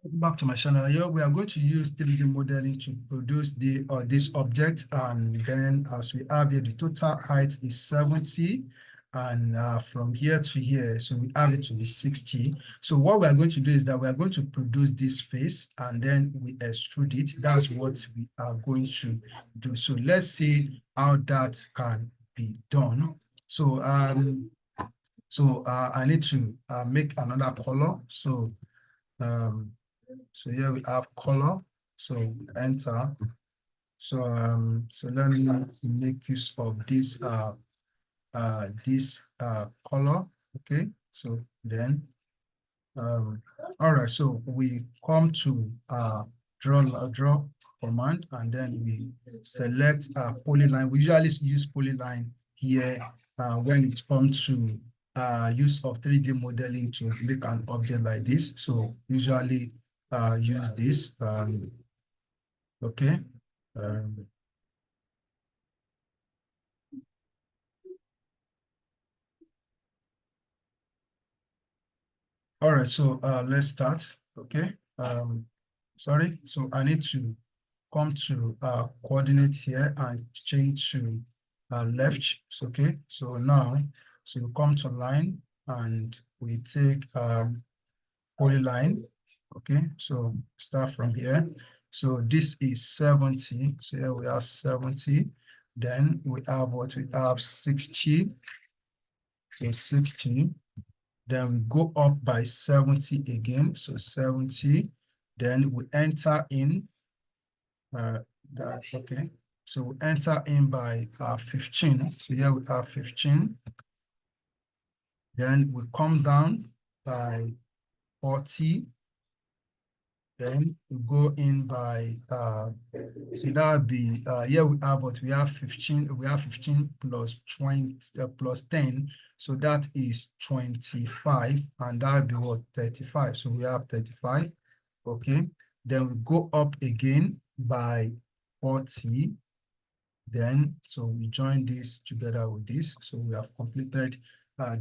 Back to my channel. Here we are going to use 3D modeling to produce this object, and then as we have here, the total height is 70, and from here to here, so we have it to be 60. So what we are going to do is that we are going to produce this face, and then we extrude it. That's what we are going to do. So let's see how that can be done. So I need to make another color. So here we have color. So enter. So let me make use of this color. Okay. So then all right. So we come to draw command, and then we select polyline. We usually use polyline here when it comes to use of 3D modeling to make an object like this. So usually use this. Okay. All right, so let's start. Okay. Sorry. So I need to come to coordinate here and change to left. So, okay. So now, so we come to line and we take polyline. Okay. So start from here. So this is 70. So here we have 70. Then we have what we have 60. So 60. Then we go up by 70 again. So 70. Then we enter in that, okay. So we enter in by 15. So here we have 15. Then we come down by 40. Then we go in by so that would be here we have what we have 15. We have 15 plus 20 plus 10. So that is 25, and that would be what 35. So we have 35. Okay. Then we go up again by 40. Then so we join this together with this. So we have completed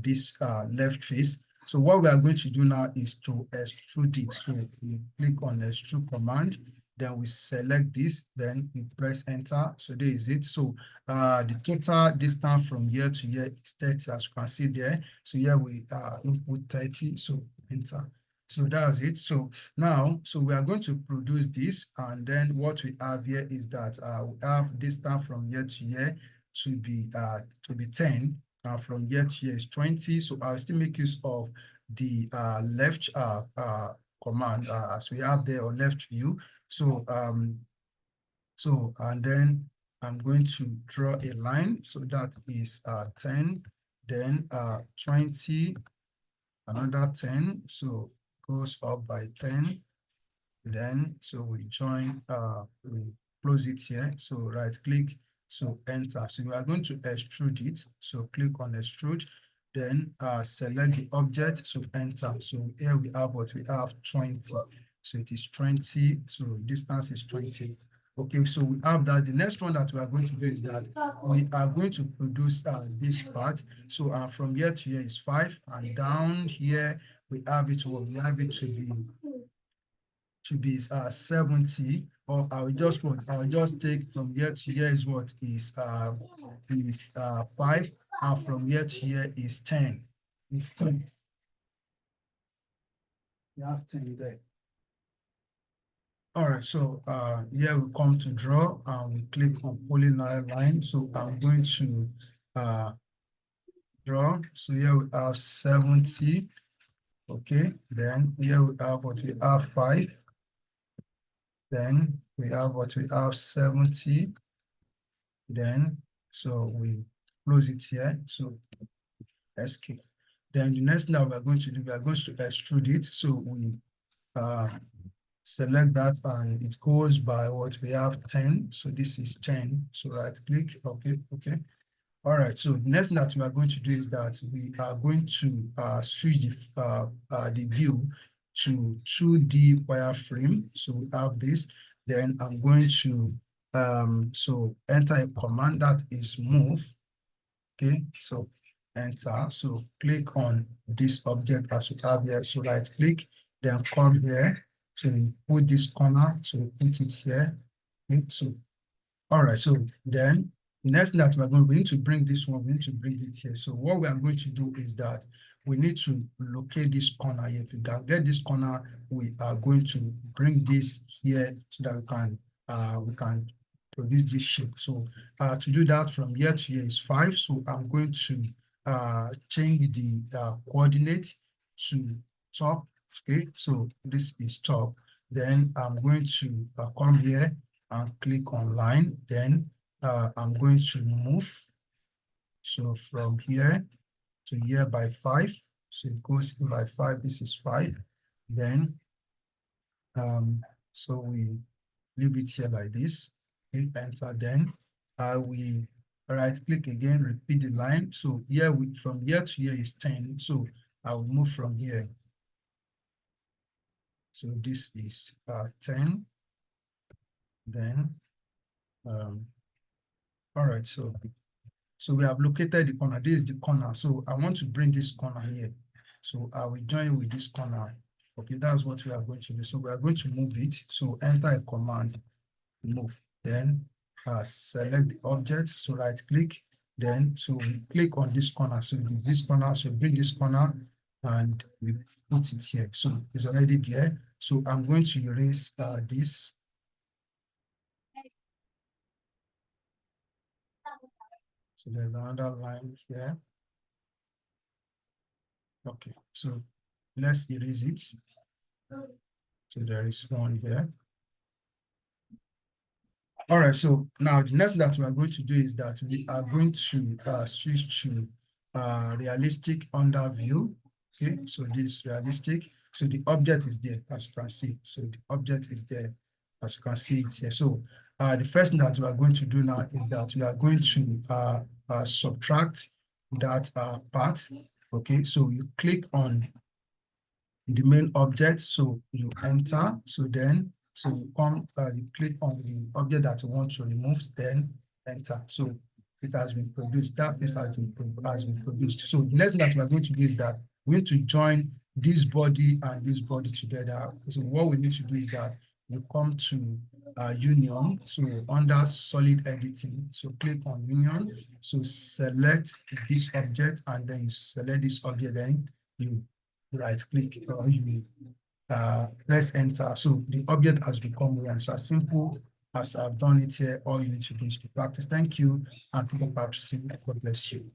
this left face. So what we are going to do now is to extrude it. So we click on the extrude command, then we select this, then we press enter. So there is it. So the total distance from here to here is 30, as you can see there. So here we input 30, so enter. So that's it. So now, so we are going to produce this, and then what we have here is that we have distance from here to here to be 10. From here to here is 20. So I'll still make use of the left command as we have there, or left view. So and then I'm going to draw a line. So that is 10, then 20, another 10. So goes up by 10. Then so we join, we close it here. So right click, so enter. So we are going to extrude it. So click on extrude, then select the object, so enter. So here we have what we have 20. So it is 20. So distance is 20. Okay, so we have that. The next one that we are going to do is that we are going to produce this part. So from here to here is 5, and down here we have it. Well, we have it to be 70, or I'll just take from here to here is what is 5, and from here to here is 10. It's 10. You have 10 there. All right, so here we come to draw, and we click on polyline line. So I'm going to draw. So here we have 70. Okay, then here we have what we have 5. Then we have what we have 70. Then so we close it here. So escape. Then the next thing that we are going to do, we are going to extrude it. So we select that, and it goes by what we have 10. So this is 10. So right click. Okay. All right. So the next thing that we are going to do is that we are going to switch the view to 2D wireframe. So we have this. Then I'm going to so enter a command that is move. Okay. So enter. So click on this object as we have here. So right click, then come here. So put this corner, so put it here. Okay, so all right, so then the next thing that we need to bring this one, we need to bring it here. So what we are going to do is that we need to locate this corner here. If we can get this corner, we are going to bring this here so that we can produce this shape. So to do that from here to here is 5. So I'm going to change the coordinate to top. Okay, so this is top. Then I'm going to come here and click on line. Then I'm going to move. So from here to here by 5. So it goes in by 5. This is 5. Then so we leave it here like this. Hit enter. Then we right click again, repeat the line. So here from here to here is 10. So I will move from here. So this is 10. Then all right, so we have located the corner. This is the corner. So I want to bring this corner here. So I will join with this corner. Okay, that's what we are going to do. So we are going to move it. So enter a command, move. Then select the object. So right click. Then so we click on this corner. So this corner. So bring this corner and we put it here. So it's already there. So I'm going to erase this. So there's another line here. Okay, so let's erase it. So there is one here. All right, so now the next that we are going to do is that we are going to switch to realistic under view. Okay, so this realistic. So the object is there, as you can see. So the object is there, as you can see it here. So the first thing that we are going to do now is that we are going to subtract that part. Okay, so you click on the main object, so you enter. So then you come, you click on the object that you want to remove, then enter. So it has been produced. That piece has been produced. So the next thing that we are going to do is that we need to join this body and this body together. So what we need to do is that you come to union. So under solid editing, so click on union. So select this object and then you select this object. Then you right click or you press enter. So the object has become one. So as simple as I've done it here, all you need to do is to practice. Thank you and keep on practicing. God bless you.